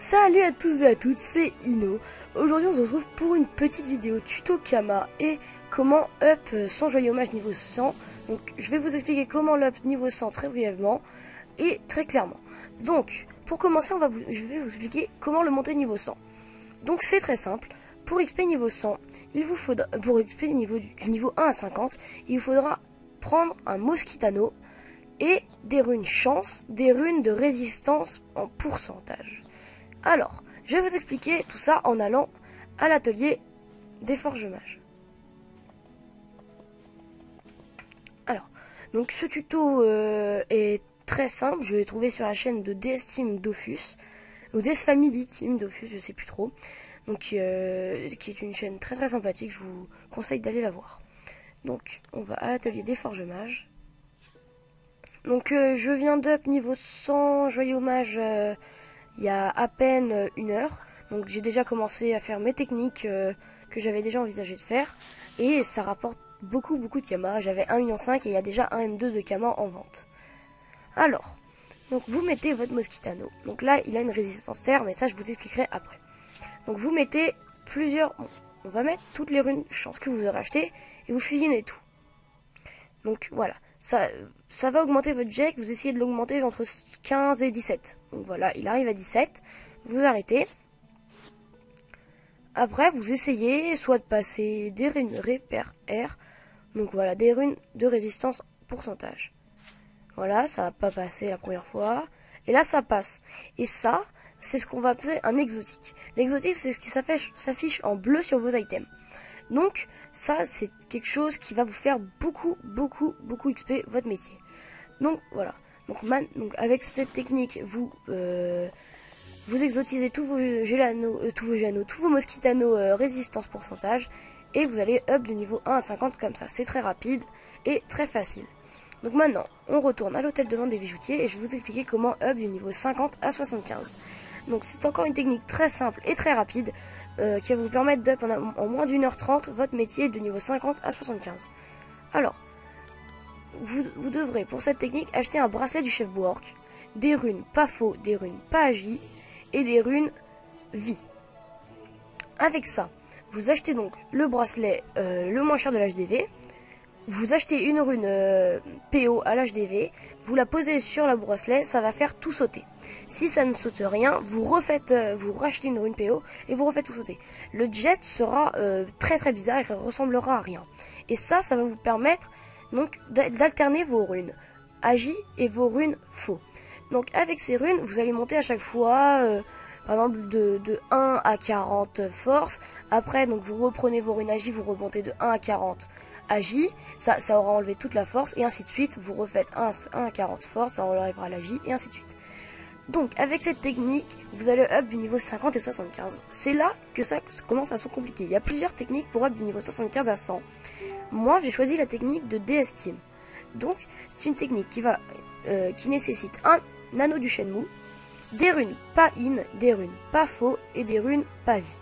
Salut à tous et à toutes, c'est Ino. Aujourd'hui on se retrouve pour une petite vidéo tuto Kama et comment up son joyeux hommage niveau 100. Donc je vais vous expliquer comment l'up niveau 100 très brièvement et très clairement. Donc pour commencer je vais vous expliquer comment le monter niveau 100. Donc c'est très simple, pour XP niveau 100, il vous faudra, pour XP du niveau 1 à 50, il vous faudra prendre un Mosquitano et des runes chance, des runes de résistance en pourcentage. Alors, je vais vous expliquer tout ça en allant à l'atelier des forges mages. Alors, donc ce tuto est très simple, je l'ai trouvé sur la chaîne de DS Team Dofus, ou DS Family Team Dofus, je sais plus trop, donc qui est une chaîne très très sympathique, je vous conseille d'aller la voir. Donc, on va à l'atelier des forges mages. Donc, je viens d'up niveau 100, joyeux hommage, il y a à peine une heure. Donc j'ai déjà commencé à faire mes techniques que j'avais déjà envisagé de faire. Et ça rapporte beaucoup de Kama. J'avais 1,5 million et il y a déjà un M2 de Kama en vente. Alors, donc vous mettez votre Mosquitano. Donc là, il a une résistance terre, mais ça je vous expliquerai après. Donc vous mettez plusieurs... Bon, on va mettre toutes les runes chance que vous aurez achetées et vous fusionnez tout. Donc voilà. Ça va augmenter votre jet, vous essayez de l'augmenter entre 15 et 17. Donc voilà, il arrive à 17, vous arrêtez. Après, vous essayez soit de passer des runes repère R, donc voilà, des runes de résistance pourcentage. Voilà, ça va pas passer la première fois, et là ça passe. Et ça, c'est ce qu'on va appeler un exotique. L'exotique, c'est ce qui s'affiche en bleu sur vos items. Donc ça c'est quelque chose qui va vous faire beaucoup XP votre métier. Donc voilà. Donc avec cette technique vous exotisez tous vos Gelano, tous vos Mosquitano résistance pourcentage et vous allez up du niveau 1 à 50 comme ça. C'est très rapide et très facile. Donc maintenant on retourne à l'hôtel de vente des bijoutiers et je vais vous expliquer comment up du niveau 50 à 75. Donc c'est encore une technique très simple et très rapide qui va vous permettre d'up en moins d'1h30 votre métier de niveau 50 à 75. Alors, vous devrez pour cette technique acheter un bracelet du chef Boork, des runes pas faux, des runes pas agi et des runes vie. Avec ça, vous achetez donc le bracelet le moins cher de l'HDV. Vous achetez une rune PO à l'HDV, vous la posez sur le bracelet, ça va faire tout sauter. Si ça ne saute rien, vous rachetez une rune PO et vous refaites tout sauter. Le jet sera très bizarre, il ressemblera à rien. Et ça va vous permettre donc d'alterner vos runes agi et vos runes faux. Donc avec ces runes, vous allez monter à chaque fois, par exemple de 1 à 40 force. Après, donc vous reprenez vos runes agi, vous remontez de 1 à 40 agi, ça aura enlevé toute la force et ainsi de suite. Vous refaites 1 à 40 force, ça enlèvera l'agi et ainsi de suite. Donc avec cette technique, vous allez up du niveau 50 et 75. C'est là que ça commence à se compliquer. Il y a plusieurs techniques pour up du niveau 75 à 100. Moi j'ai choisi la technique de DS Team. Donc c'est une technique qui nécessite un anneau du Shenmue, des runes pas in, des runes pas faux et des runes pas vie.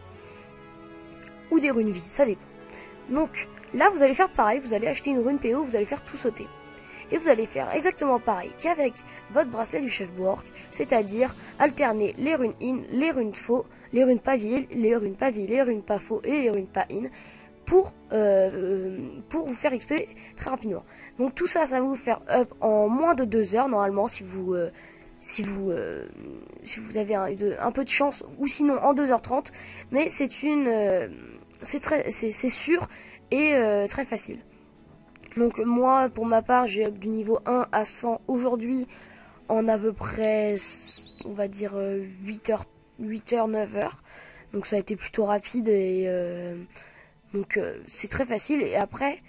Ou des runes vie, ça dépend. Donc là vous allez faire pareil, vous allez acheter une rune PO, vous allez faire tout sauter. Et vous allez faire exactement pareil qu'avec votre bracelet du chef Boork, c'est-à-dire alterner les runes in, les runes faux, les runes pas vie, les runes pas vie, les runes pas faux et les runes pas in pour vous faire XP très rapidement. Donc tout ça va vous faire up en moins de 2 heures normalement si vous avez un peu de chance, ou sinon en 2h30, mais c'est sûr et très facile. Donc moi pour ma part j'ai up du niveau 1 à 100 aujourd'hui en à peu près on va dire 8h 9h. Donc ça a été plutôt rapide et c'est très facile et après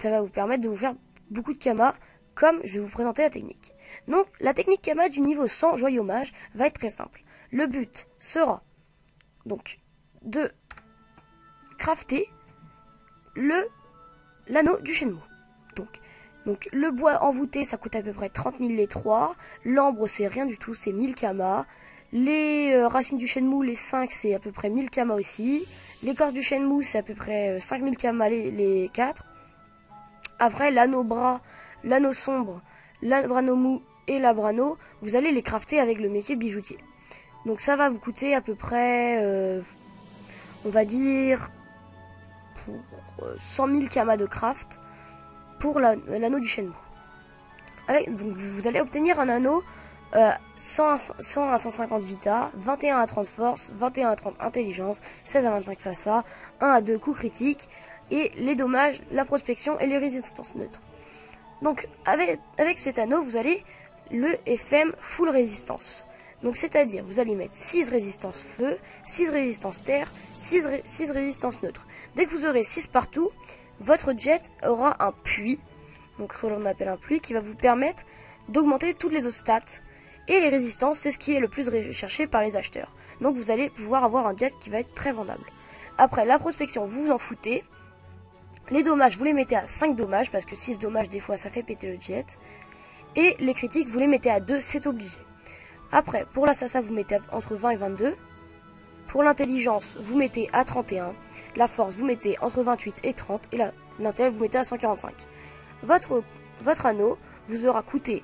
ça va vous permettre de vous faire beaucoup de Kama comme je vais vous présenter la technique. Donc la technique Kama du niveau 100 joyeux hommage va être très simple. Le but sera donc de crafter l'anneau du Shenmue. Donc le bois envoûté ça coûte à peu près 30 000 les 3. L'ambre c'est rien du tout, c'est 1000 Kama. Les racines du Shenmue, les 5 c'est à peu près 1000 Kama aussi. L'écorce du Shenmue c'est à peu près 5000 Kama les 4. Après l'anneau bras, l'anneau sombre, l'anneau mou et l'abrano, vous allez les crafter avec le métier bijoutier. Donc ça va vous coûter à peu près, on va dire, pour 100 000 kamas de craft pour l'anneau du Shenmue. Donc vous allez obtenir un anneau 100 à 150 vita, 21 à 30 force, 21 à 30 intelligence, 16 à 25 sasa, 1 à 2 coups critiques, et les dommages, la prospection et les résistances neutres. Donc avec cet anneau, vous allez le FM full résistance. Donc c'est-à-dire, vous allez mettre 6 résistances feu, 6 résistances terre, 6 résistances neutres. Dès que vous aurez 6 partout, votre jet aura un puits, donc ce que l'on appelle un puits, qui va vous permettre d'augmenter toutes les autres stats. Et les résistances, c'est ce qui est le plus recherché par les acheteurs. Donc vous allez pouvoir avoir un jet qui va être très vendable. Après, la prospection, vous vous en foutez. Les dommages, vous les mettez à 5 dommages, parce que 6 dommages, des fois, ça fait péter le jet. Et les critiques, vous les mettez à 2, c'est obligé. Après, pour la sasa, vous mettez entre 20 et 22. Pour l'intelligence, vous mettez à 31. La force, vous mettez entre 28 et 30. Et l'intel, vous mettez à 145. Votre anneau vous aura coûté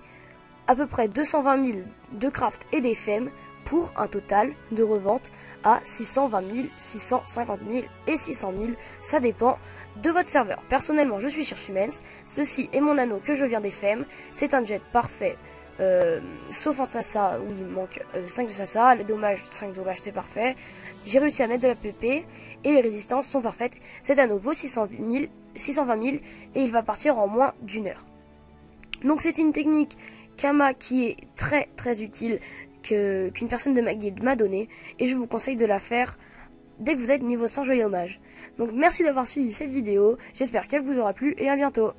à peu près 220 000 de craft et d'FM pour un total de revente à 620 000, 650 000 et 600 000. Ça dépend de votre serveur. Personnellement, je suis sur Sumens. Ceci est mon anneau que je viens d'FM. C'est un jet parfait. Sauf en Sasa où il manque 5 de Sasa, les dommages, 5 dommages c'est parfait. J'ai réussi à mettre de la PP et les résistances sont parfaites. Cet anneau vaut 620 000 et il va partir en moins d'une heure. Donc c'est une technique Kama qui est très très utile qu'une personne de ma guilde m'a donnée et je vous conseille de la faire dès que vous êtes niveau 100 joyeux hommage. Donc merci d'avoir suivi cette vidéo, j'espère qu'elle vous aura plu et à bientôt.